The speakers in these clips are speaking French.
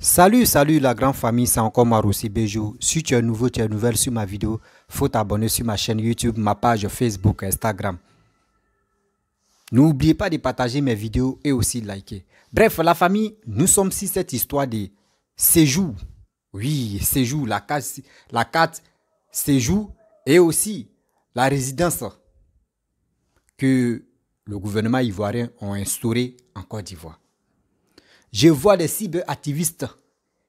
Salut la grande famille, c'est encore Maroussi Béjou. Si tu es nouveau, tu es nouvelle sur ma vidéo, faut t'abonner sur ma chaîne YouTube, ma page Facebook, Instagram. N'oubliez pas de partager mes vidéos et aussi de liker. Bref, la famille, nous sommes sur cette histoire de séjour. Oui, séjour, la carte séjour et aussi la résidence que le gouvernement ivoirien a instauré en Côte d'Ivoire. Je vois des cyberactivistes,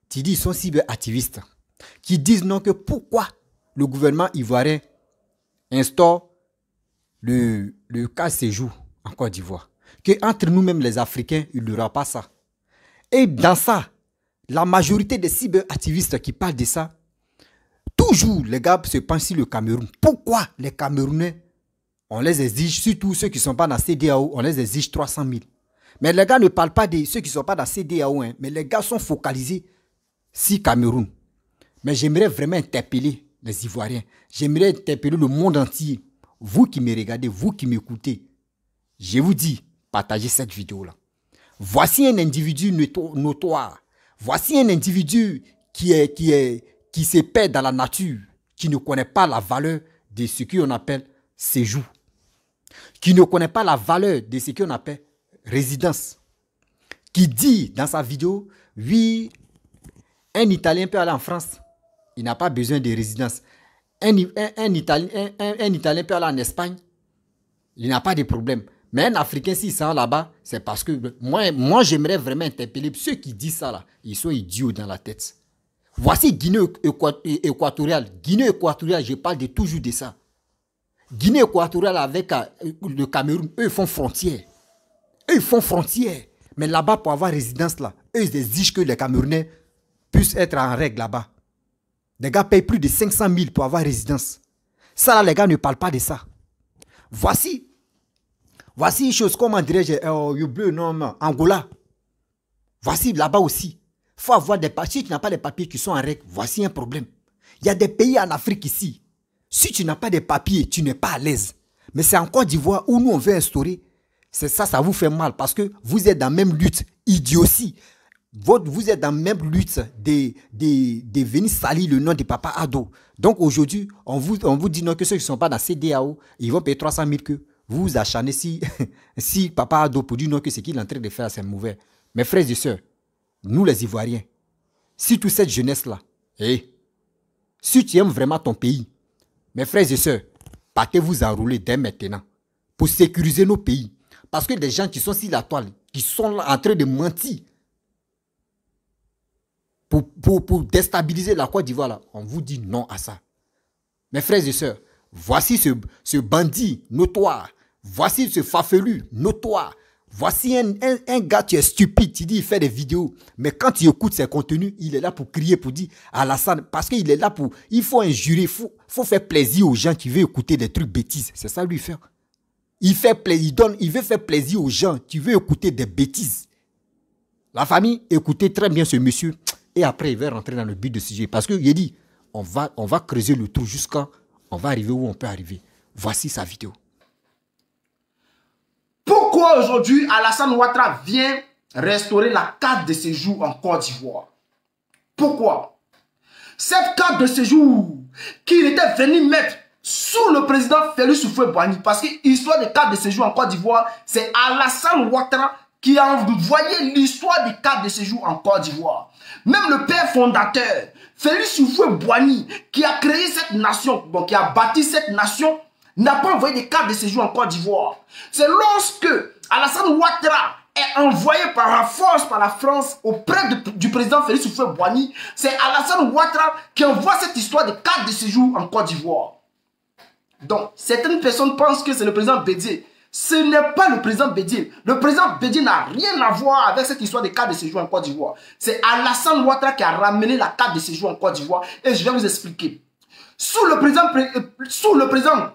qui disent sont cyberactivistes, qui disent non que pourquoi le gouvernement ivoirien instaure le cas séjour en Côte d'Ivoire. Que entre nous-mêmes les Africains, il n'y aura pas ça. Et dans ça, la majorité des cyberactivistes qui parlent de ça, toujours les gars se pensent sur le Cameroun. Pourquoi les Camerounais, on les exige, surtout ceux qui ne sont pas dans la CEDEAO, on les exige 300 000. Mais les gars ne parlent pas de ceux qui ne sont pas dans la CEDEAO, hein, mais les gars sont focalisés sur Cameroun. Mais j'aimerais vraiment interpeller les Ivoiriens. J'aimerais interpeller le monde entier. Vous qui me regardez, vous qui m'écoutez, je vous dis, partagez cette vidéo-là. Voici un individu notoire. Voici un individu qui se perd dans la nature, qui ne connaît pas la valeur de ce qu'on appelle séjour, qui ne connaît pas la valeur de ce qu'on appelle résidence, qui dit dans sa vidéo, oui, un Italien peut aller en France, il n'a pas besoin de résidence. Un Italien peut aller en Espagne, il n'a pas de problème. Mais un Africain, s'il s'en là-bas, c'est parce que moi j'aimerais vraiment interpeller ceux qui disent ça là. Ils sont idiots dans la tête. Voici Guinée équatoriale. Guinée équatoriale, je parle toujours de ça. Guinée équatoriale avec le Cameroun, eux font frontière. Eux ils font frontière. Mais là-bas, pour avoir résidence là, eux ils exigent que les Camerounais puissent être en règle là-bas. Les gars payent plus de 500 000 pour avoir résidence. Ça là, les gars ne parlent pas de ça. Voici une chose, comment dirais-je, Angola. Voici là-bas aussi. Il faut avoir des papiers. Si tu n'as pas de papiers qui sont en règle, voici un problème. Il y a des pays en Afrique ici. Si tu n'as pas de papiers, tu n'es pas à l'aise. Mais c'est en Côte d'Ivoire où nous on veut instaurer. C'est ça, ça vous fait mal parce que vous êtes dans la même lutte, idiotie. Vous êtes dans la même lutte de venir salir le nom de Papa Ado. Donc aujourd'hui, on vous dit non que ceux qui ne sont pas dans la CEDEAO, ils vont payer 300 000 que vous vous acharnez si Papa Ado pour dire non que ce qu'il est en train de faire, c'est mauvais. Mes frères et sœurs, nous les Ivoiriens, si toute cette jeunesse-là, si tu aimes vraiment ton pays, mes frères et sœurs, partez-vous enrouler dès maintenant pour sécuriser nos pays. Parce que des gens qui sont sur la toile, qui sont là en train de mentir pour déstabiliser la Côte d'Ivoire, là, on vous dit non à ça. Mes frères et sœurs, voici ce bandit notoire, voici ce fafelu notoire, voici un gars qui est stupide, qui dit il fait des vidéos, mais quand il écoute ses contenus, il est là pour crier, pour dire Alassane, parce qu'il est là pour, il faut injurer, il faut faire plaisir aux gens qui veulent écouter des trucs bêtises, c'est ça lui faire. Il veut faire plaisir aux gens qui veulent écouter des bêtises. La famille, écoutez très bien ce monsieur et après il va rentrer dans le but de sujet. Parce qu'il dit, on va creuser le trou jusqu'à on va arriver où on peut arriver. Voici sa vidéo. Pourquoi aujourd'hui Alassane Ouattara vient restaurer la carte de séjour en Côte d'Ivoire? Pourquoi? Cette carte de séjour qu'il était venu mettre sous le président Félix Houphouët-Boigny, parce que l'histoire des cartes de séjour en Côte d'Ivoire, c'est Alassane Ouattara qui a envoyé l'histoire des cartes de séjour en Côte d'Ivoire. Même le père fondateur, Félix Houphouët-Boigny, qui a créé cette nation, donc qui a bâti cette nation, n'a pas envoyé des cartes de séjour en Côte d'Ivoire. C'est lorsque Alassane Ouattara est envoyé par la force, par la France, auprès du président Félix Houphouët-Boigny, c'est Alassane Ouattara qui envoie cette histoire de cartes de séjour en Côte d'Ivoire. Donc, certaines personnes pensent que c'est le président Bédié. Ce n'est pas le président Bédié. Le président Bédié n'a rien à voir avec cette histoire de carte de séjour en Côte d'Ivoire. C'est Alassane Ouattara qui a ramené la carte de séjour en Côte d'Ivoire. Et je vais vous expliquer. Sous le président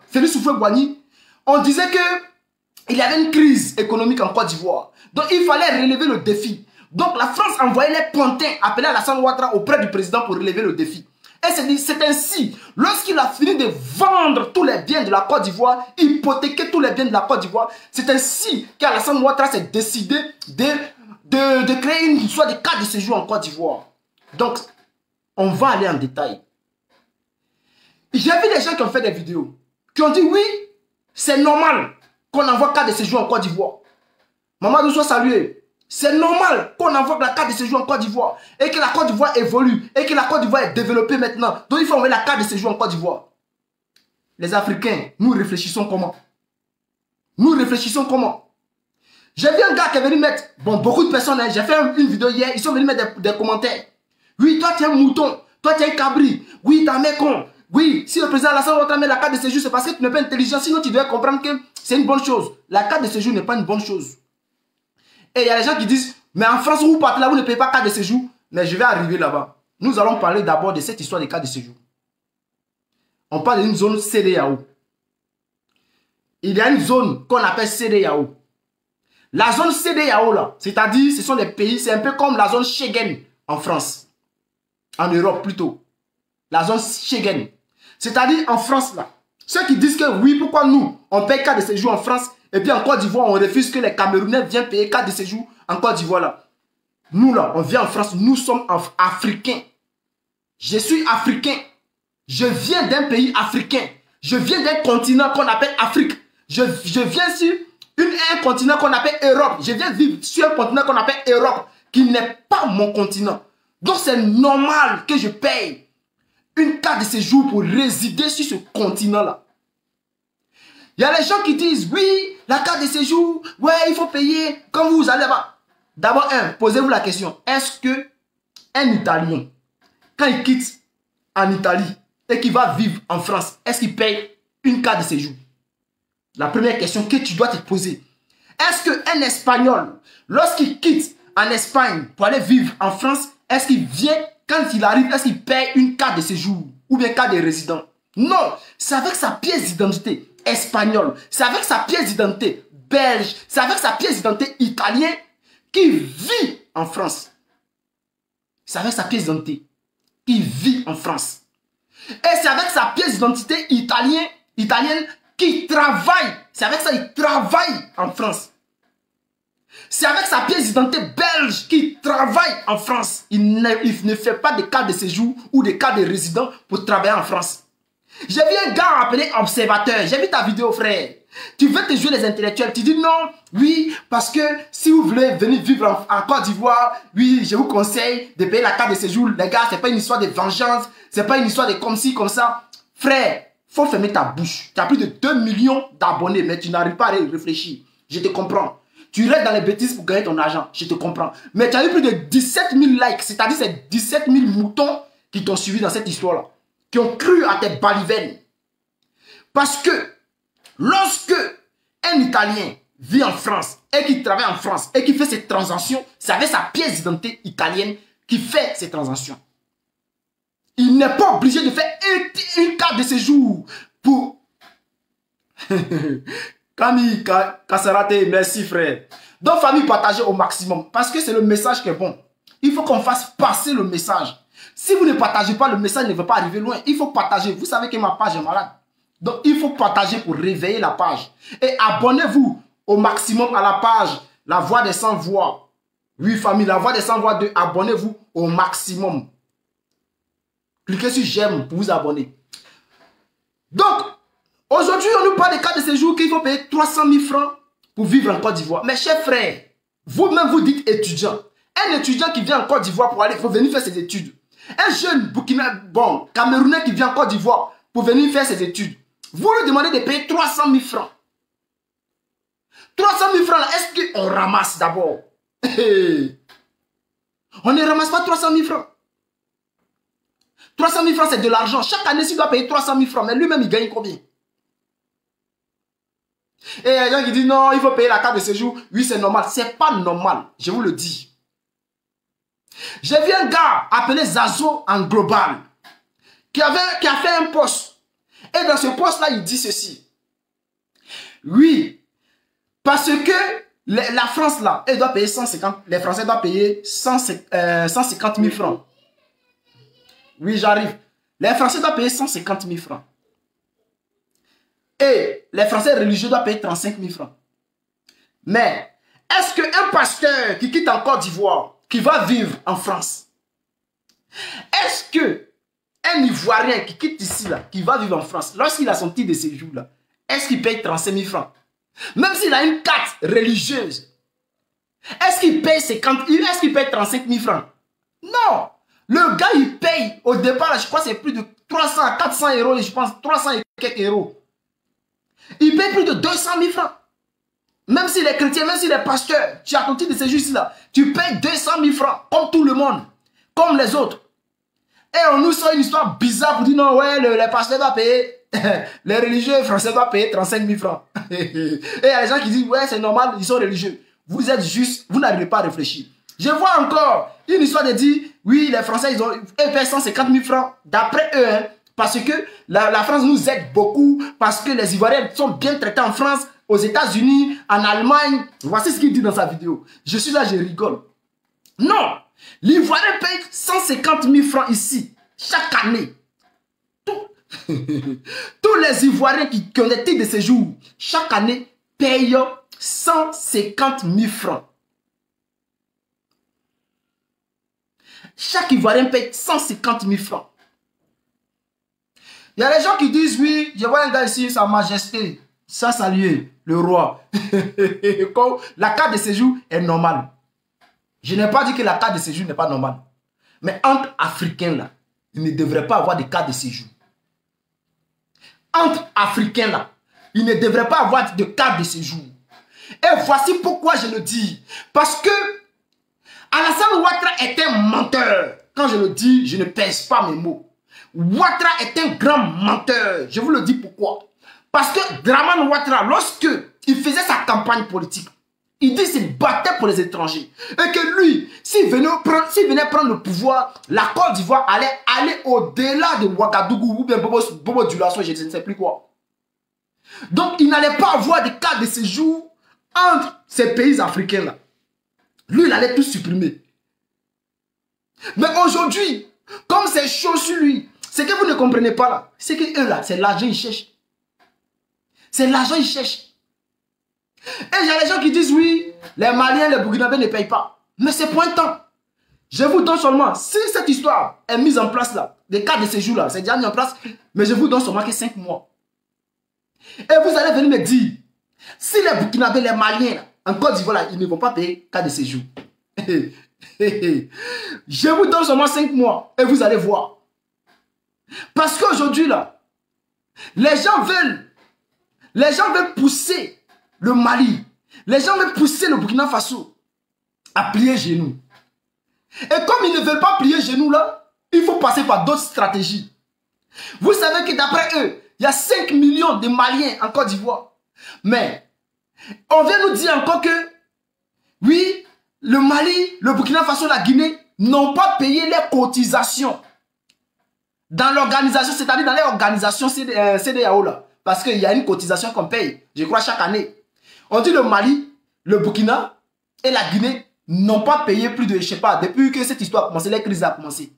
Félix Houphouët-Boigny, on disait qu'il y avait une crise économique en Côte d'Ivoire. Donc, il fallait relever le défi. Donc, la France envoyait les pantins appelés Alassane Ouattara auprès du président pour relever le défi. Et c'est ainsi, lorsqu'il a fini de vendre tous les biens de la Côte d'Ivoire, hypothéquer tous les biens de la Côte d'Ivoire, c'est ainsi qu'Alassane Ouattara s'est décidé de créer une histoire de carte de séjour en Côte d'Ivoire. Donc, on va aller en détail. J'ai vu des gens qui ont fait des vidéos, qui ont dit oui, c'est normal qu'on envoie carte de séjour en Côte d'Ivoire. Maman nous soit salué. C'est normal qu'on envoie la carte de séjour en Côte d'Ivoire et que la Côte d'Ivoire évolue et que la Côte d'Ivoire est développée maintenant. Donc il faut envoyer la carte de séjour en Côte d'Ivoire. Les Africains, nous réfléchissons comment? Nous réfléchissons comment? J'ai vu un gars qui est venu mettre, bon, beaucoup de personnes, hein, j'ai fait une vidéo hier, ils sont venus mettre des commentaires. Oui, toi tu es un mouton, toi tu es un cabri, oui, t'as un mec con. Oui, si le président Alassane Ouattara met la carte de séjour, c'est parce que tu n'es pas intelligent, sinon tu devrais comprendre que c'est une bonne chose. La carte de séjour n'est pas une bonne chose. Et il y a des gens qui disent, mais en France, vous partez là, vous ne payez pas carte de séjour. Mais je vais arriver là-bas. Nous allons parler d'abord de cette histoire des cartes de séjour. On parle d'une zone CEDEAO. Il y a une zone qu'on appelle CEDEAO. La zone CEDEAO, là, c'est-à-dire, ce sont des pays, c'est un peu comme la zone Schengen en France. En Europe, plutôt. La zone Schengen. C'est-à-dire, en France, là, ceux qui disent que oui, pourquoi nous, on paye carte de séjour en France, et puis en Côte d'Ivoire, on refuse que les Camerounais viennent payer carte de séjour en Côte d'Ivoire, là. Nous, là, on vient en France, nous sommes africains. Je suis africain. Je viens d'un pays africain. Je viens d'un continent qu'on appelle Afrique. Je viens sur un continent qu'on appelle Europe. Je viens vivre sur un continent qu'on appelle Europe, qui n'est pas mon continent. Donc c'est normal que je paye une carte de séjour pour résider sur ce continent-là. Il y a les gens qui disent, oui, la carte de séjour, ouais, il faut payer quand vous allez là-bas. D'abord, posez-vous la question, est-ce que un Italien, quand il quitte en Italie et qu'il va vivre en France, est-ce qu'il paye une carte de séjour? La première question que tu dois te poser. Est-ce qu'un Espagnol, lorsqu'il quitte en Espagne pour aller vivre en France, est-ce qu'il vient, quand il arrive, est-ce qu'il paye une carte de séjour ou bien carte de résident? Non, c'est avec sa pièce d'identité espagnole, c'est avec sa pièce d'identité belge, c'est avec sa pièce d'identité italienne qu'il vit en France. C'est avec sa pièce d'identité qu'il vit en France. Et c'est avec sa pièce d'identité italienne qui travaille. C'est avec ça qu'il travaille en France. C'est avec sa pièce d'identité belge qu'il travaille en France. Il ne fait pas de carte de séjour ou de carte de résident pour travailler en France. J'ai vu un gars appelé observateur. J'ai vu ta vidéo, frère. Tu veux te jouer les intellectuels. Tu dis non, oui, parce que si vous voulez venir vivre en Côte d'Ivoire, oui, je vous conseille de payer la carte de séjour. Les gars, c'est pas une histoire de vengeance. C'est pas une histoire de comme ci, comme ça. Frère, faut fermer ta bouche. Tu as plus de 2 millions d'abonnés, mais tu n'arrives pas à réfléchir. Je te comprends. Tu restes dans les bêtises pour gagner ton argent. Je te comprends. Mais tu as eu plus de 17 000 likes. C'est-à-dire c'est 17 000 moutons qui t'ont suivi dans cette histoire-là. Qui ont cru à tes balivernes. Parce que lorsque un Italien vit en France et qui travaille en France et qui fait ses transactions, c'est avec sa pièce d'identité italienne qui fait ses transactions. Il n'est pas obligé de faire une carte de séjour pour... Camille Kassarate, merci frère. Donc famille, partagez au maximum parce que c'est le message qui est bon. Il faut qu'on fasse passer le message. Si vous ne partagez pas, le message ne va pas arriver loin. Il faut partager. Vous savez que ma page est malade. Donc il faut partager pour réveiller la page. Et abonnez-vous au maximum à la page La Voix des Sans Voix. Oui famille, La Voix des Sans Voix 2. Abonnez-vous au maximum. Cliquez sur j'aime pour vous abonner. Donc, aujourd'hui, on nous parle des cas de séjour qu'il faut payer 300 000 francs pour vivre en Côte d'Ivoire. Mes chers frères, vous-même vous dites étudiant. Un étudiant qui vient en Côte d'Ivoire pour aller, pour venir faire ses études. Un jeune Camerounais qui vient en Côte d'Ivoire pour venir faire ses études. Vous lui demandez de payer 300 000 francs. 300 000 francs, est-ce qu'on ramasse d'abord? On ne ramasse pas 300 000 francs. 300 000 francs, c'est de l'argent. Chaque année, s'il doit payer 300 000 francs, mais lui-même, il gagne combien? Et il y a des gens qui disent non, il faut payer la carte de séjour. Oui, c'est normal. C'est pas normal, je vous le dis. J'ai vu un gars appelé Zazo en global qui a fait un post. Et dans ce post-là, il dit ceci. Oui, parce que la France, là, elle doit payer 150, les Français doivent payer 150 000 francs. Oui, j'arrive. Les Français doivent payer 150 000 francs. Et les Français religieux doivent payer 35 000 francs. Mais, est-ce qu'un pasteur qui quitte en Côte d'Ivoire, qui va vivre en France, Est-ce que un Ivoirien qui quitte ici, là, qui va vivre en France, lorsqu'il a son titre de séjour, là, est-ce qu'il paye 35 000 francs? Même s'il a une carte religieuse, est-ce qu'il paye 35 000 francs? Non. Le gars, il paye au départ, là, je crois que c'est plus de 300 à 400 euros, je pense 300 et quelques euros. Il paye plus de 200 000 francs. Même s'il est chrétien, même s'il est pasteur, tu as ton titre de séjour ici, là, tu payes 200 000 francs, comme tout le monde, comme les autres. Et on nous sort une histoire bizarre pour dire non, ouais, les pasteurs doivent payer, les religieux français doivent payer 35 000 francs. Et il y a des gens qui disent, ouais, c'est normal, ils sont religieux. Vous êtes juste, vous n'arrivez pas à réfléchir. Je vois encore une histoire de dire, oui, les Français, ils payent 150 000 francs, d'après eux, hein, parce que la France nous aide beaucoup, parce que les Ivoiriens sont bien traités en France, aux États-Unis, en Allemagne. Voici ce qu'il dit dans sa vidéo. Je suis là, je rigole. Non, l'Ivoirien paye 150 000 francs ici, chaque année. Tous les Ivoiriens qui ont des titres de séjour, chaque année, payent 150 000 francs. Chaque Ivoirien paye 150 000 francs. Il y a des gens qui disent, oui, je vois un gars ici, Sa Majesté, ça saluer le roi. La carte de séjour est normale. Je n'ai pas dit que la carte de séjour n'est pas normale. Mais entre Africains, là, il ne devrait pas avoir de carte de séjour. Entre Africains, là, il ne devrait pas avoir de carte de séjour. Et voici pourquoi je le dis. Parce que Alassane Ouattara est un menteur. Quand je le dis, je ne pèse pas mes mots. Ouattara est un grand menteur. Je vous le dis pourquoi. Parce que Dramane Ouattara, lorsque il faisait sa campagne politique, il dit qu'il se battait pour les étrangers. Et que lui, s'il venait prendre le pouvoir, la Côte d'Ivoire allait aller au-delà de Ouagadougou ou bien Bobo Dioulasso, je ne sais plus quoi. Donc, il n'allait pas avoir de cas de séjour entre ces pays africains-là. Lui, il allait tout supprimer. Mais aujourd'hui, comme c'est chaud sur lui, ce que vous ne comprenez pas là, c'est que eux là, c'est l'argent qu'ils cherchent. C'est l'argent qu'ils cherchent. Et il y a des gens qui disent oui, les Maliens, les Burkinabés ne payent pas. Mais c'est pour un temps. Je vous donne seulement, si cette histoire est mise en place là, des cas de séjour là, c'est déjà mis en place, mais je vous donne seulement que 5 mois. Et vous allez venir me dire, si les Burkinabés, les Maliens, là, en Côte d'Ivoire, là, ils ne vont pas payer cas de séjour. Je vous donne seulement 5 mois et vous allez voir. Parce qu'aujourd'hui là, les gens veulent pousser le Mali, les gens veulent pousser le Burkina Faso à plier genoux. Et comme ils ne veulent pas plier genoux là, il faut passer par d'autres stratégies. Vous savez que d'après eux, il y a 5 millions de Maliens en Côte d'Ivoire. Mais on vient nous dire encore que oui, le Mali, le Burkina Faso, la Guinée n'ont pas payé les cotisations dans l'organisation, c'est-à-dire dans les organisations CEDEAO là. Parce qu'il y a une cotisation qu'on paye, je crois, chaque année. On dit le Mali, le Burkina et la Guinée n'ont pas payé plus de, je ne sais pas, depuis que cette histoire a commencé, la crise a commencé.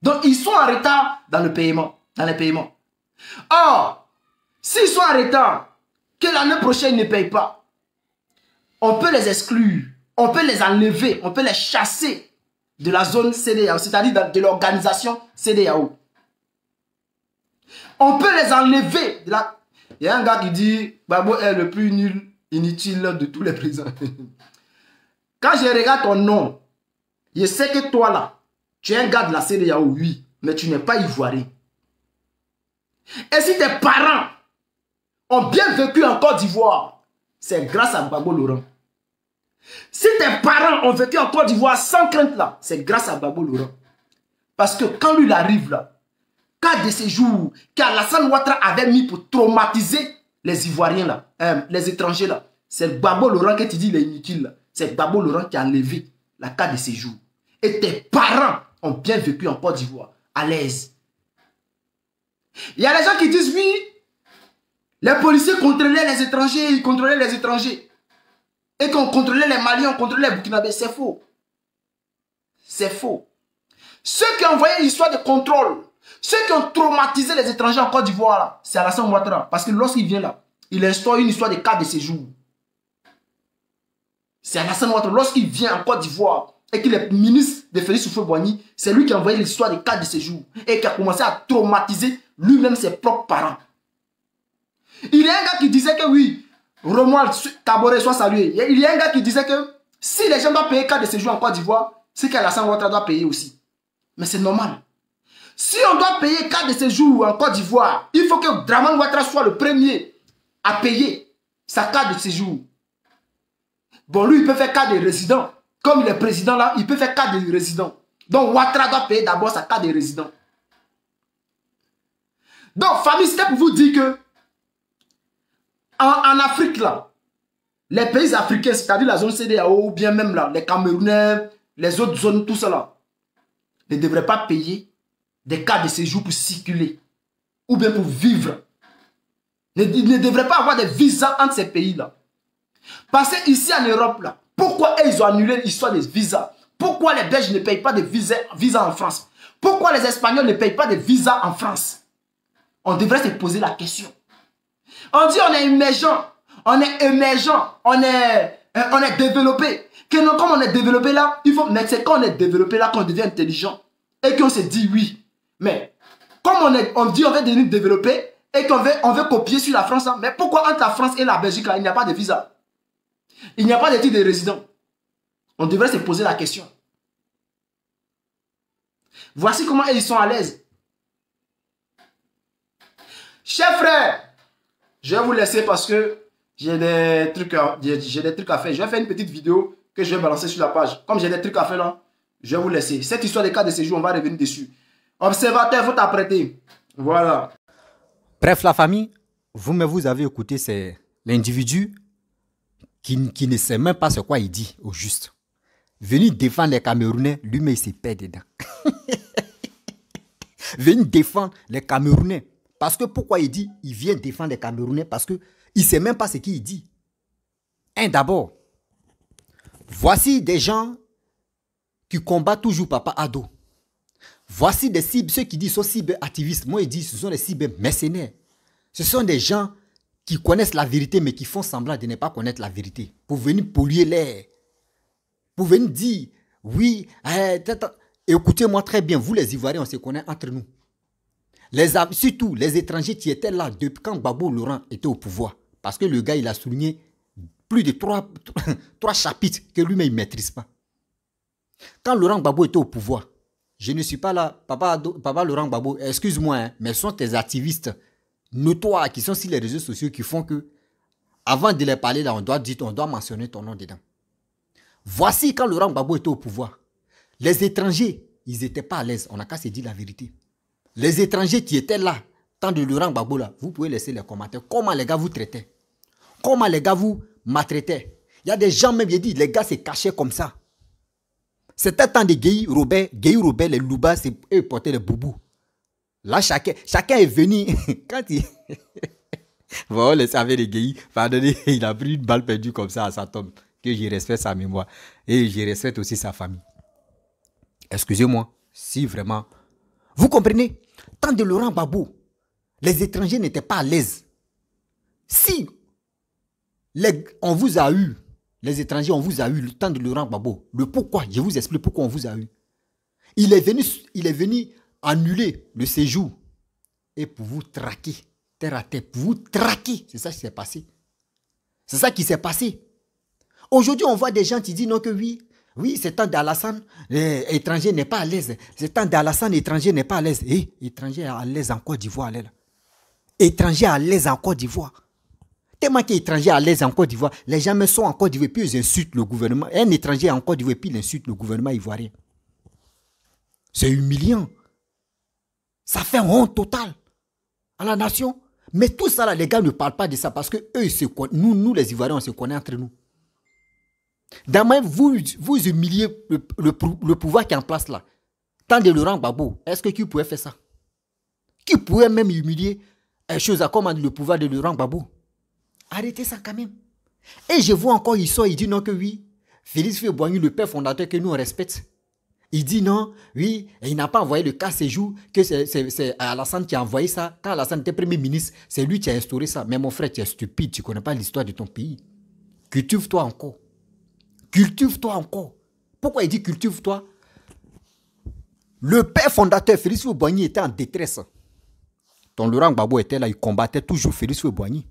Donc, ils sont en retard dans le paiement, dans les paiements. Or, s'ils sont en retard, que l'année prochaine ils ne payent pas, on peut les exclure, on peut les enlever, on peut les chasser de la zone CEDEAO, c'est-à-dire de l'organisation CEDEAO. On peut les enlever de la... Il y a un gars qui dit Gbagbo est le plus nul, inutile de tous les présidents. Quand je regarde ton nom, je sais que toi là, tu es un gars de la CEDEAO, oui, mais tu n'es pas ivoirien. Et si tes parents ont bien vécu en Côte d'Ivoire, c'est grâce à Gbagbo Laurent. Si tes parents ont vécu en Côte d'Ivoire sans crainte là, c'est grâce à Gbagbo Laurent. Parce que quand lui il arrive là, cas de séjour qu'Alassane Ouattara avait mis pour traumatiser les Ivoiriens là, les étrangers là, c'est Gbagbo Laurent que tu dis il est inutile là. C'est Gbagbo Laurent qui a enlevé la carte de séjour. Et tes parents ont bien vécu en Côte d'Ivoire, à l'aise. Il y a des gens qui disent oui, les policiers contrôlaient les étrangers, ils contrôlaient les étrangers. Et qu'on contrôlait les Maliens, on contrôlait les Burkinabés, c'est faux. C'est faux. Ceux qui ont envoyé l'histoire de contrôle, ceux qui ont traumatisé les étrangers en Côte d'Ivoire, c'est Alassane Ouattara. Parce que lorsqu'il vient là, il instaure une histoire de carte de séjour. C'est Alassane Ouattara. Lorsqu'il vient en Côte d'Ivoire, et qu'il est ministre de Félix Houphouët-Boigny, c'est lui qui a envoyé l'histoire des cartes de séjour et qui a commencé à traumatiser lui-même ses propres parents. Il y a un gars qui disait que oui, Romuald Kabore soit salué. Il y a un gars qui disait que si les gens doivent payer carte de séjour en Côte d'Ivoire, c'est qu'Alassane Ouattara doit payer aussi. Mais c'est normal. Si on doit payer carte de séjour en Côte d'Ivoire, il faut que Dramane Ouattara soit le premier à payer sa carte de séjour. Bon, lui, il peut faire carte de résident. Comme il est président là, il peut faire carte de résident. Donc, Ouattara doit payer d'abord sa carte de résident. Donc, famille, c'était pour vous dire que en Afrique, là, les pays africains, c'est-à-dire la zone CEDEAO, ou bien même là, les Camerounais, les autres zones, tout ça là, ne devraient pas payer des cartes de séjour pour circuler ou bien pour vivre. Ne devraient pas avoir des visas entre ces pays-là. Parce que ici en Europe, là, pourquoi ils ont annulé l'histoire des visas? Pourquoi les Belges ne payent pas de visas en France? Pourquoi les Espagnols ne payent pas de visas en France? On devrait se poser la question. On dit on est émergent, on est développé. Que non, comme on est développé là, il faut. Mais c'est quand on est développé là qu'on devient intelligent et qu'on se dit oui. Mais comme on dit on veut devenir développé et qu'on veut copier sur la France, là, mais pourquoi entre la France et la Belgique là, il n'y a pas de visa? Il n'y a pas de titre de résident. On devrait se poser la question. Voici comment ils sont à l'aise. Chers frères, je vais vous laisser parce que j'ai des trucs à faire. Je vais faire une petite vidéo que je vais balancer sur la page. Comme j'ai des trucs à faire là, je vais vous laisser. Cette histoire des cartes de séjour, on va revenir dessus. Observateur, il faut t'apprêter. Voilà. Bref, la famille, vous avez écouté, c'est l'individu qui ne sait même pas ce quoi il dit au juste. Venir défendre les Camerounais, lui-même il s'est perdu dedans. Venir défendre les Camerounais. Parce que pourquoi il dit, il vient défendre les Camerounais? Parce qu'il ne sait même pas ce qu'il dit. D'abord, voici des gens qui combattent toujours Papa Ado. Voici des cibles, ceux qui disent sont cyber-activistes. Moi, ils disent ce sont des cyber-mercenaires. Ce sont des gens qui connaissent la vérité, mais qui font semblant de ne pas connaître la vérité. Pour venir polluer l'air. Pour venir dire, oui, écoutez-moi très bien, vous les Ivoiriens, on se connaît entre nous. Surtout les étrangers qui étaient là depuis quand Gbagbo Laurent était au pouvoir. Parce que le gars, il a souligné plus de 3 chapitres que lui-même, il ne maîtrise pas. Quand Laurent Gbagbo était au pouvoir, je ne suis pas là, papa Laurent Gbagbo, excuse-moi, hein, mais ce sont tes activistes notoires qui sont sur les réseaux sociaux qui font que, avant de les parler, là, on doit mentionner ton nom dedans. Voici quand Laurent Gbagbo était au pouvoir. Les étrangers, ils n'étaient pas à l'aise. On n'a qu'à se dire la vérité. Les étrangers qui étaient là, tant de Laurent Gbagbo là, vous pouvez laisser les commentaires. Comment les gars vous traitaient? Comment les gars vous maltraitaient? Il y a des gens même, ils disent, les gars se cachaient comme ça. C'était temps de Guéhi Robert, les Louba, eux portaient les boubous. Là, chacun est venu. Quand il... Bon, le savait de Guéhi, pardonnez, il a pris une balle perdue comme ça à sa tombe. Que je respecte sa mémoire. Et je respecte aussi sa famille. Excusez-moi, si vraiment... Vous comprenez? Tant de Laurent Gbagbo, les étrangers n'étaient pas à l'aise. Si on vous a eu, les étrangers, on vous a eu le temps de Laurent Gbagbo, le pourquoi, je vous explique pourquoi on vous a eu. Il est venu annuler le séjour et pour vous traquer, terre à terre, pour vous traquer. C'est ça qui s'est passé. C'est ça qui s'est passé. Aujourd'hui, on voit des gens qui disent non que oui, c'est temps d'Alassane, étranger n'est pas à l'aise. C'est temps d'Alassane, étranger n'est pas à l'aise. Étranger à l'aise en Côte d'Ivoire. Étranger à l'aise en Côte d'Ivoire. Tellement qu'étranger à l'aise en Côte d'Ivoire, les gens me sont en Côte d'Ivoire, puis ils insultent le gouvernement. Un étranger en Côte d'Ivoire, puis il insulte le gouvernement ivoirien. C'est humiliant. Ça fait honte totale à la nation. Mais tout ça, là, les gars ne parlent pas de ça parce que eux, nous les Ivoiriens, on se connaît entre nous. Demain, vous humiliez le pouvoir qui est en place là. Tant de Laurent Gbagbo, est-ce que qui pouvait faire ça? Qui pouvait même humilier chose comme le pouvoir de Laurent Gbagbo? Arrêtez ça quand même. Et je vois encore, il sort, il dit non que oui. Félix Houphouët-Boigny, le père fondateur que nous on respecte. Il dit non, oui, il n'a pas envoyé le cas séjour, que c'est Alassane qui a envoyé ça. Quand Alassane était premier ministre, c'est lui qui a instauré ça. Mais mon frère, tu es stupide, tu ne connais pas l'histoire de ton pays. Cultive-toi encore. Cultive-toi encore. Pourquoi il dit cultive-toi? Le père fondateur, Félix Houphouët-Boigny, était en détresse. Ton Laurent Gbagbo était là, il combattait toujours Félix Houphouët-Boigny.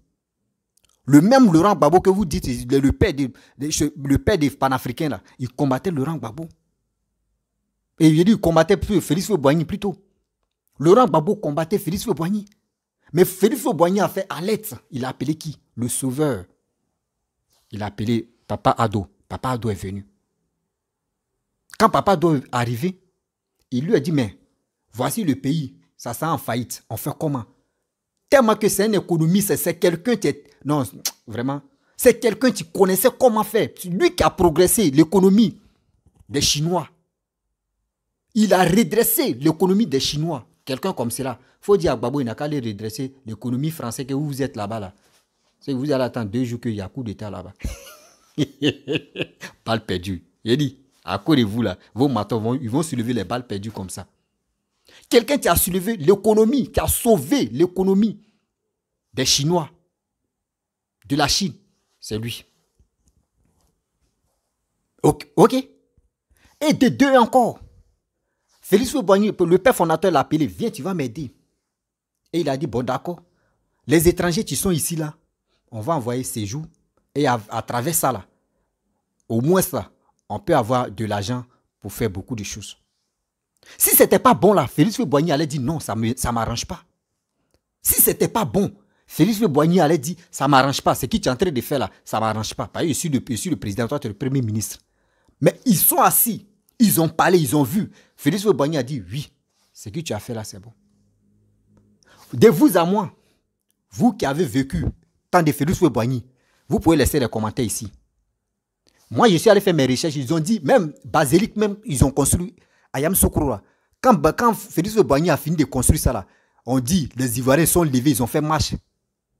Le même Laurent Gbagbo que vous dites, le père des panafricains, là, il combattait Laurent Gbagbo. Et il dit qu'il combattait Félix Houphouët-Boigny plutôt. Laurent Gbagbo combattait Félix Houphouët-Boigny. Mais Félix Houphouët-Boigny a fait alerte. Il a appelé qui? Le sauveur. Il a appelé Papa Ado. Papa Ado est venu. Quand Papa Ado est arrivé, il lui a dit, mais voici le pays, ça sent en faillite. On fait comment? Tellement que c'est un économiste, c'est quelqu'un qui est... Non, vraiment. C'est quelqu'un qui connaissait comment faire. C'est lui qui a progressé l'économie des Chinois. Il a redressé l'économie des Chinois. Quelqu'un comme cela. Il faut dire à Gbagbo, il n'a qu'à aller redresser l'économie française que vous êtes là-bas. Là. C'est vous allez attendre 2 jours qu'il y a coup d'État là-bas. Balle perdue. Il dit, à cause de vous là, vos matons ils vont soulever les balles perdues comme ça. Quelqu'un qui a soulevé l'économie, qui a sauvé l'économie des Chinois, de la Chine, c'est lui. Ok. Et de deux encore. Félix Houphouët-Boigny, le père fondateur l'a appelé, viens, tu vas m'aider. Et il a dit, bon d'accord, les étrangers qui sont ici là, on va envoyer séjour. Et à travers ça là, au moins ça, on peut avoir de l'argent pour faire beaucoup de choses. Si ce n'était pas bon là, Félix Houphouët-Boigny allait dire non, ça ne m'arrange pas. Si ce n'était pas bon, Félix Houphouët-Boigny allait dire ça ne m'arrange pas. Ce que tu es en train de faire là, ça ne m'arrange pas. Parce que je suis le président, toi tu es le premier ministre. Mais ils sont assis, ils ont parlé, ils ont vu. Félix Houphouët-Boigny a dit oui, ce que tu as fait là c'est bon. De vous à moi, vous qui avez vécu tant de Félix Houphouët-Boigny, vous pouvez laisser les commentaires ici. Moi, je suis allé faire mes recherches. Ils ont dit, même Basilic, même, ils ont construit Ayam Sokoro. Quand Félix Houphouët-Boigny a fini de construire ça, là, on dit, les Ivoiriens sont levés, ils ont fait marche.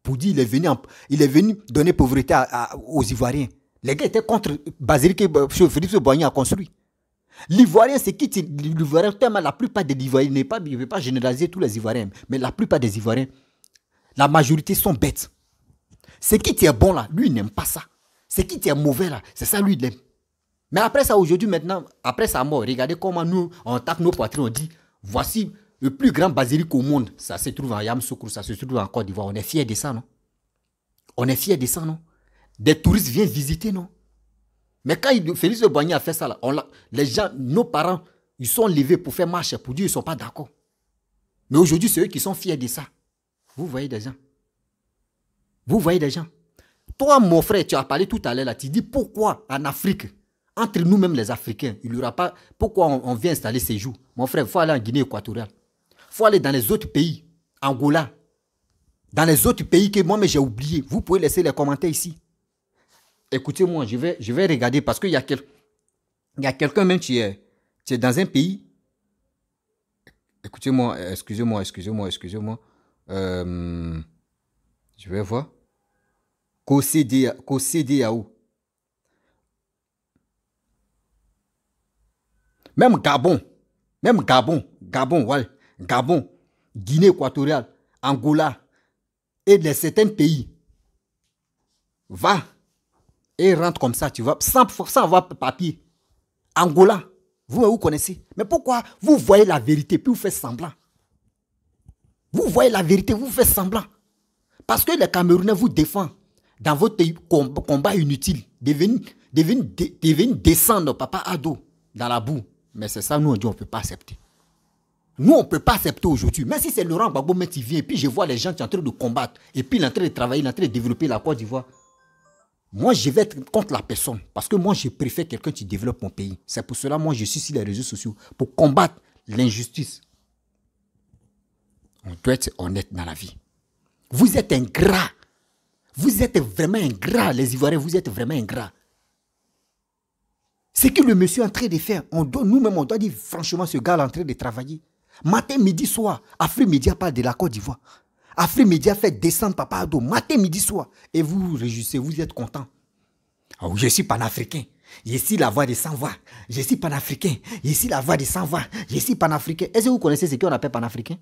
Pour dire, il est venu donner pauvreté aux Ivoiriens. Les gars étaient contre Basilic que Félix Houphouët-Boigny a construit. L'Ivoirien, c'est qui? L'Ivoirien, tellement la plupart des Ivoiriens, je ne vais pas généraliser tous les Ivoiriens, mais la plupart des Ivoiriens, la majorité sont bêtes. C'est qui est bon là, lui il n'aime pas ça. C'est qui est mauvais là, c'est ça lui il aime. Mais après ça aujourd'hui maintenant, après sa mort, regardez comment nous on tape nos poitrines, on dit voici le plus grand basilic au monde. Ça se trouve en Yamoussoukro, ça se trouve en Côte d'Ivoire. On est fiers de ça non? On est fiers de ça non? Des touristes viennent visiter non? Mais quand Félix Houphouët-Boigny a fait ça là, les gens, nos parents, ils sont levés pour faire marche, pour dire ils ne sont pas d'accord. Mais aujourd'hui c'est eux qui sont fiers de ça. Vous voyez des gens? Vous voyez des gens? Toi, mon frère, tu as parlé tout à l'heure là, tu dis pourquoi en Afrique, entre nous-mêmes les Africains, il n'y aura pas, pourquoi on vient installer ces jours? Mon frère, il faut aller en Guinée équatoriale. Il faut aller dans les autres pays, Angola, dans les autres pays que moi-même j'ai oublié. Vous pouvez laisser les commentaires ici. Écoutez-moi, je vais regarder parce qu'il y a quelqu'un même qui est dans un pays. Écoutez-moi, excusez-moi. Je vais voir. CEDEAO. Même Gabon, ouais. Gabon, Guinée équatoriale, Angola et certains pays. Va et rentre comme ça, tu vois, sans avoir papier. Angola, vous connaissez. Mais pourquoi vous voyez la vérité puis vous faites semblant? Vous voyez la vérité, vous faites semblant. Parce que les Camerounais vous défendent dans votre combat inutile. Devenir descendre Papa Ado dans la boue. Mais c'est ça, nous on dit on ne peut pas accepter. Nous on ne peut pas accepter aujourd'hui. Même si c'est Laurent Gbagbo qui vient et puis je vois les gens qui sont en train de combattre et puis il est en train de travailler, il est en train de développer la Côte d'Ivoire. Moi je vais être contre la personne parce que moi je préfère quelqu'un qui développe mon pays. C'est pour cela moi je suis sur les réseaux sociaux pour combattre l'injustice. On doit être honnête dans la vie. Vous êtes ingrats. Vous êtes vraiment ingrats, les Ivoiriens, vous êtes vraiment ingrats. Ce que le monsieur est en train de faire, nous-mêmes, on doit dire franchement, ce gars est en train de travailler. Matin, midi, soir, Afrique Média parle de la Côte d'Ivoire. Afrique Média fait descendre Papa Ado, matin, midi, soir. Et vous vous réjouissez, vous êtes contents. Oh, je suis panafricain. Je suis la voix des sans-voix. Je suis panafricain. Je suis la voix des sans-voix. Je suis panafricain. Est-ce que vous connaissez ce qu'on appelle panafricain?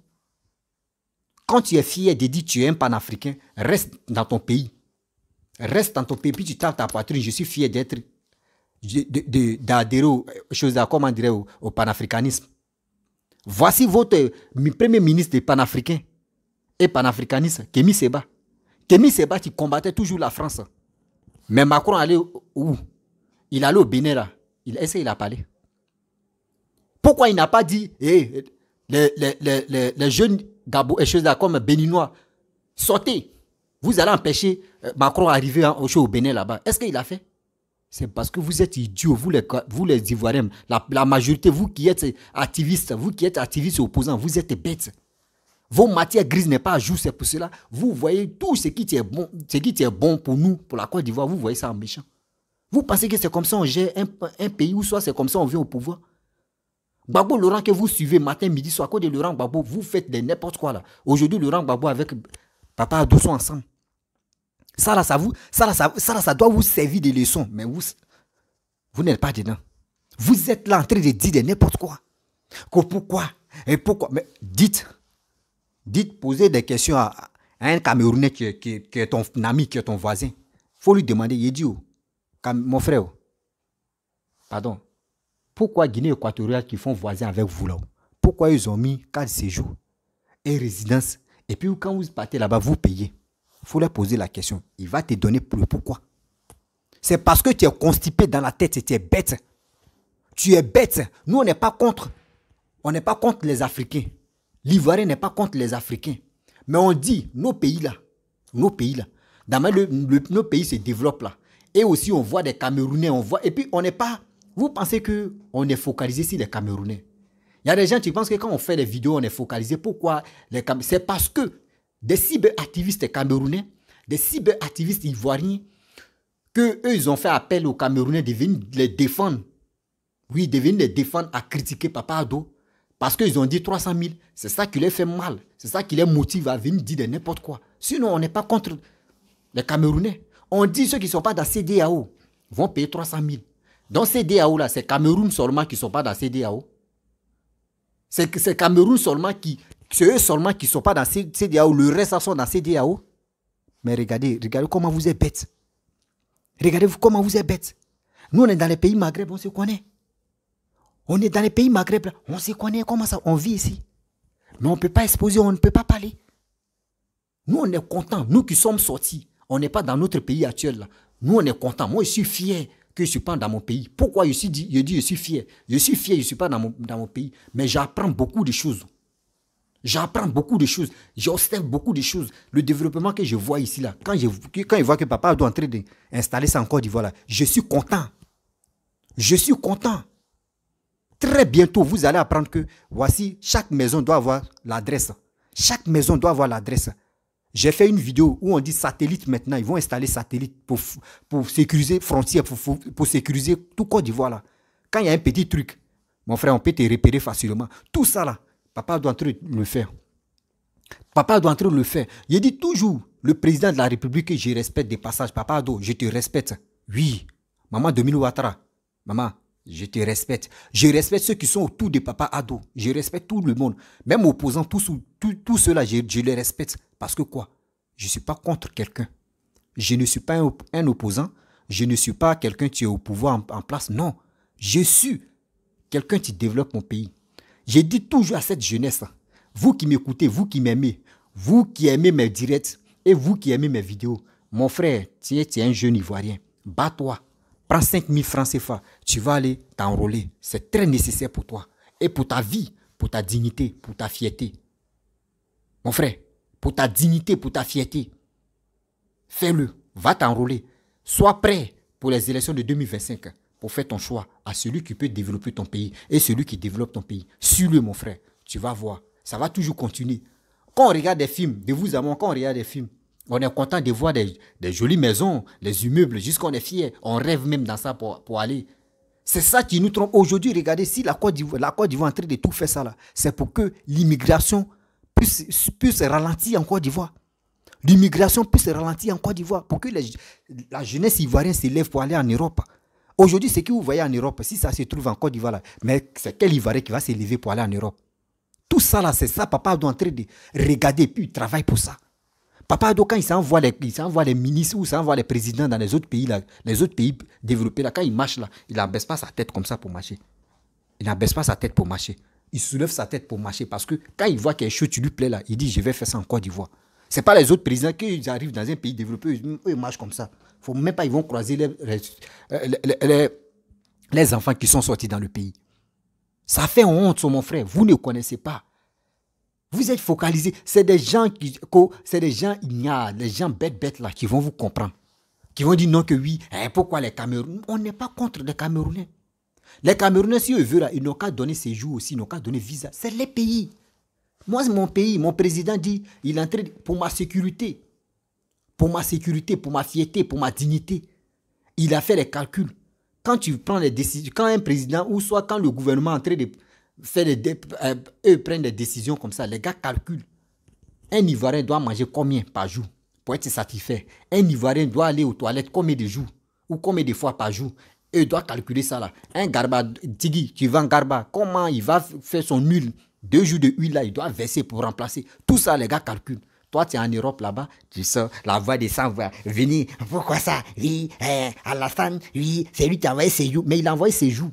Quand tu es fier de dire que tu es un panafricain, reste dans ton pays. Reste dans ton pays, puis tu tapes ta poitrine. Je suis fier d'être d'adhérer aux choses, comment on dirait, au panafricanisme. Voici votre premier ministre des panafricains et panafricaniste, Kémy Séba. Kémy Séba qui combattait toujours la France. Mais Macron allait où? Il allait au Bénin là. Est-ce qu'il a parlé? Pourquoi il n'a pas dit les jeunes Gabon et choses là comme béninois, sortez. Vous allez empêcher Macron d'arriver au Bénin là-bas. Est-ce qu'il a fait? C'est parce que vous êtes idiots, vous les Ivoiriens, la majorité, vous qui êtes activistes opposants, vous êtes bêtes. Vos matières grises n'est pas à jour, c'est pour cela. Vous voyez tout ce qui est bon pour nous, pour la Côte d'Ivoire, vous voyez ça en méchant. Vous pensez que c'est comme ça on gère un pays ou soit c'est comme ça on vient au pouvoir? Gbagbo Laurent que vous suivez matin, midi, soir, à cause de Laurent Gbagbo, vous faites n'importe quoi là. Aujourd'hui, Laurent Gbagbo avec Papa Ado sont ensemble. Ça doit vous servir de leçon, mais vous n'êtes pas dedans. Vous êtes là en train de dire n'importe quoi. Pourquoi? Et pourquoi? Mais dites, posez des questions à un Camerounais qui est ton ami, qui est ton voisin. Il faut lui demander, il dit, mon frère, pardon, pourquoi Guinée équatoriale qui font voisin avec vous là? Pourquoi ils ont mis 4 séjours et résidence? Et puis quand vous partez là-bas, vous payez. Il faut leur poser la question. Il va te donner le pourquoi. C'est parce que tu es constipé dans la tête et tu es bête. Tu es bête. Nous, on n'est pas contre. On n'est pas contre les Africains. L'Ivoirien n'est pas contre les Africains. Mais on dit, nos pays là, nos pays se développent là. Et aussi, on voit des Camerounais, et puis on n'est pas... Vous pensez qu'on est focalisé sur les Camerounais. Il y a des gens qui pensent que quand on fait des vidéos, on est focalisé. Pourquoi les Camerounais? C'est parce que des cyberactivistes camerounais, des cyberactivistes ivoiriens, qu'eux, ils ont fait appel aux Camerounais de venir les défendre. Oui, de venir les défendre à critiquer Papa Ado. Parce qu'ils ont dit 300 000. C'est ça qui les fait mal. C'est ça qui les motive à venir dire n'importe quoi. Sinon, on n'est pas contre les Camerounais. On dit ceux qui ne sont pas dans CEDEAO vont payer 300 000. Dans CEDEAO, là, c'est Cameroun seulement qui ne sont pas dans CEDEAO. C'est Cameroun seulement c'est eux seulement qui ne sont pas dans CEDEAO. Le reste, sont dans CEDEAO. Mais regardez comment vous êtes bêtes. Regardez-vous comment vous êtes bêtes. Nous, on est dans les pays Maghreb, on se connaît. On est dans les pays Maghreb, on se connaît. Comment ça? On vit ici. Mais on ne peut pas exposer, on ne peut pas parler. Nous, on est contents. Nous qui sommes sortis, on n'est pas dans notre pays actuel. Là. Nous, on est contents. Moi, je suis fier que je ne suis pas dans mon pays. Pourquoi je dis je suis fier? Je suis fier, je ne suis pas dans mon pays. Mais j'apprends beaucoup de choses. J'observe beaucoup de choses. Le développement que je vois ici, là, quand je vois que Papa est en train d'installer ça en Côte d'Ivoire, là, je suis content. Très bientôt, vous allez apprendre que voici, chaque maison doit avoir l'adresse. J'ai fait une vidéo où on dit satellite maintenant. Ils vont installer satellite pour sécuriser frontières, pour sécuriser tout Côte d'Ivoire là. Quand il y a un petit truc, mon frère, on peut te repérer facilement. Tout ça là, Papa doit entrer le faire. Je dis toujours, le président de la République que je respecte des passages. Papa Ado, je te respecte. Oui. Maman Dominique Ouattara. Maman, je te respecte. Je respecte ceux qui sont autour de Papa Ado. Je respecte tout le monde. Même opposants, tous ceux-là, je les respecte. Parce que quoi? Je ne suis pas contre quelqu'un. Je ne suis pas un opposant. Je ne suis pas quelqu'un qui est au pouvoir en place. Non. Je suis quelqu'un qui développe mon pays. Je dis toujours à cette jeunesse, vous qui m'écoutez, vous qui m'aimez, vous qui aimez mes directs et vous qui aimez mes vidéos, mon frère, tu es un jeune Ivoirien. Bats-toi. Prends 5 000 francs CFA. Tu vas aller t'enrôler. C'est très nécessaire pour toi. Et pour ta vie, pour ta dignité, pour ta fierté. Mon frère, pour ta dignité, pour ta fierté. Fais-le. Va t'enrôler. Sois prêt pour les élections de 2025 pour faire ton choix à celui qui peut développer ton pays et celui qui développe ton pays. Suis-le, mon frère. Tu vas voir. Ça va toujours continuer. Quand on regarde des films, de vous à moi, quand on regarde des films, on est content de voir des jolies maisons, les immeubles, jusqu'on est fier. On rêve même dans ça pour aller. C'est ça qui nous trompe. Aujourd'hui, regardez, si la Côte d'Ivoire est en train de tout faire ça là, c'est pour que l'immigration puisse ralentir en Côte d'Ivoire. L'immigration puisse ralentir en Côte d'Ivoire pour que la jeunesse ivoirienne s'élève pour aller en Europe. Aujourd'hui, ce que vous voyez en Europe, si ça se trouve en Côte d'Ivoire, là, mais c'est quel Ivoirien qui va s'élever pour aller en Europe? Tout ça là, c'est ça, Papa doit en train de regarder et puis il travaille pour ça. Papa Ado, quand il s'envoie les ministres ou s'envoie les présidents dans les autres pays, là, les autres pays développés, là, quand il marche, là, il n'abaisse pas sa tête comme ça pour marcher. Il n'abaisse pas sa tête pour marcher. Il soulève sa tête pour marcher parce que quand il voit quelque chose qui lui plaît, là, il dit, je vais faire ça en Côte d'Ivoire. Ce n'est pas les autres présidents qui arrivent dans un pays développé, eux, ils marchent comme ça. Faut même pas, ils vont croiser les enfants qui sont sortis dans le pays. Ça fait honte, mon frère. Vous ne connaissez pas. Vous êtes focalisés. C'est des gens ignares, des gens bêtes là qui vont vous comprendre. Qui vont dire non que oui. Pourquoi les Camerounais? On n'est pas contre les Camerounais. Les Camerounais, si eux veulent, là, ils n'ont qu'à donner séjour aussi, ils n'ont qu'à donner visa. C'est les pays. Moi, c'est mon pays. Mon président dit, il est entré pour ma sécurité. Pour ma sécurité, pour ma fierté, pour ma dignité. Il a fait les calculs. Quand tu prends les décisions, quand un président, ou soit quand le gouvernement est en train de eux prennent des décisions comme ça, les gars calculent. Un Ivoirien doit manger combien par jour pour être satisfait? Un Ivoirien doit aller aux toilettes combien de jours ou combien de fois par jour? Eux doivent calculer ça là. Un Garba, Tigui, qui vend Garba, comment il va faire son huile? 2 jours de huile là, il doit verser pour remplacer. Tout ça, les gars calculent. Toi, tu es en Europe là-bas, tu sors, la voix des sans-voix, venir, pourquoi ça? Oui, Alassane, oui, c'est lui qui a envoyé ses jours. Mais il a envoyé ses jours.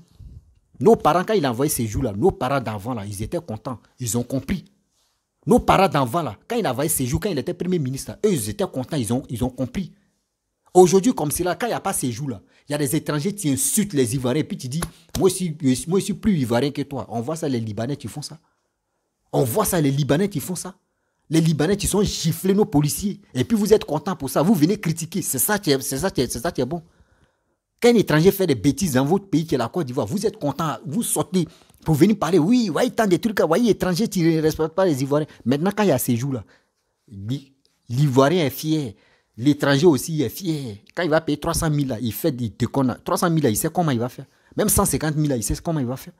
Nos parents, quand il a envoyé ces jours-là, nos parents d'avant, là, ils étaient contents. Ils ont compris. Nos parents d'avant, là, quand il a envoyé ces jours, quand il était premier ministre, là, eux, ils étaient contents, ils ont compris. Aujourd'hui, comme c'est là, quand il n'y a pas ces jours-là, il y a des étrangers qui insultent les Ivoiriens, et puis tu dis, moi, je suis plus Ivoirien que toi. On voit ça, les Libanais qui font ça. On voit ça, les Libanais qui font ça. Les Libanais qui sont giflés, nos policiers. Et puis vous êtes contents pour ça. Vous venez critiquer. C'est ça qui est bon. Quand un étranger fait des bêtises dans votre pays, qui est la Côte d'Ivoire, vous êtes content, vous sortez pour venir parler. Oui, voyez tant de trucs, voyez, étrangers, tu ne respectes pas les Ivoiriens. Maintenant, quand il y a ces jours-là, l'Ivoirien est fier. L'étranger aussi est fier. Quand il va payer 300 000, là, il fait des déconnes. 300 000, là, il sait comment il va faire. Même 150 000, là, il sait comment il va faire.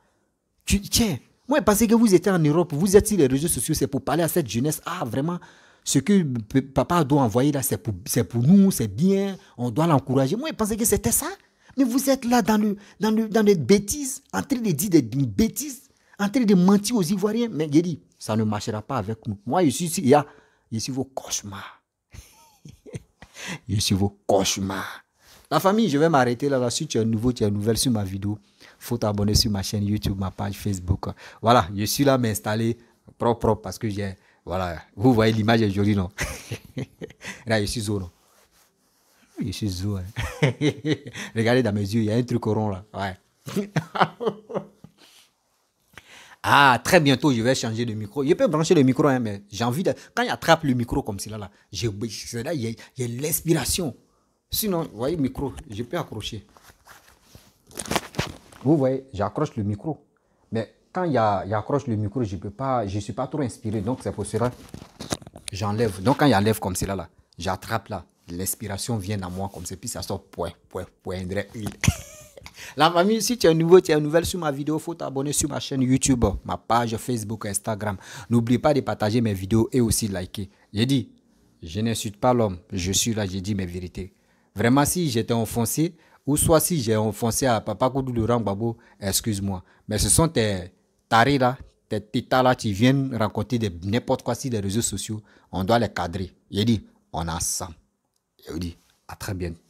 Tiens, moi, parce que vous étiez en Europe, vous êtes sur les réseaux sociaux, c'est pour parler à cette jeunesse. Ah, vraiment, ce que papa doit envoyer là, c'est pour nous, c'est bien, on doit l'encourager. Moi, je pensais que c'était ça. Mais vous êtes là dans les bêtises, en train de dire des bêtises, en train de mentir aux Ivoiriens. Mais j'ai dit, ça ne marchera pas avec nous. Moi, je suis ici, je suis vos cauchemars. Je suis vos cauchemars. La famille, je vais m'arrêter là. Si tu es nouveau, tu es nouvelle sur ma vidéo, il faut t'abonner sur ma chaîne YouTube, ma page Facebook. Voilà, je suis là m'installer propre parce que j'ai... Voilà, vous voyez l'image est jolie, non? Là, je suis zo, non? Je suis zo. Hein. Regardez dans mes yeux, il y a un truc rond là. Ouais. Ah, très bientôt, je vais changer de micro. Je peux brancher le micro, hein, mais j'ai envie de... Quand il attrape le micro comme cela, là, il y a l'inspiration. Sinon, vous voyez le micro, je peux accrocher. Vous voyez, j'accroche le micro. Mais quand il accroche le micro, je ne suis pas trop inspiré. Donc, c'est pour cela j'enlève. Donc, quand il enlève comme cela, là, j'attrape là. L'inspiration vient à moi comme ça. Puis ça sort point. La famille, si tu es nouveau, tu es nouvelle sur ma vidéo, il faut t'abonner sur ma chaîne YouTube, ma page Facebook, Instagram. N'oublie pas de partager mes vidéos et aussi liker. J'ai dit, je n'insulte pas l'homme. Je suis là, j'ai dit mes vérités. Vraiment, si j'étais enfoncé, ou soit si j'ai enfoncé à Papa Koudou de Rangbabo, excuse-moi. Mais ce sont tes tarés là, tes tétas là, qui viennent raconter n'importe quoi sur les réseaux sociaux. On doit les cadrer. J'ai dit, on a ça. J'ai dit, à très bientôt.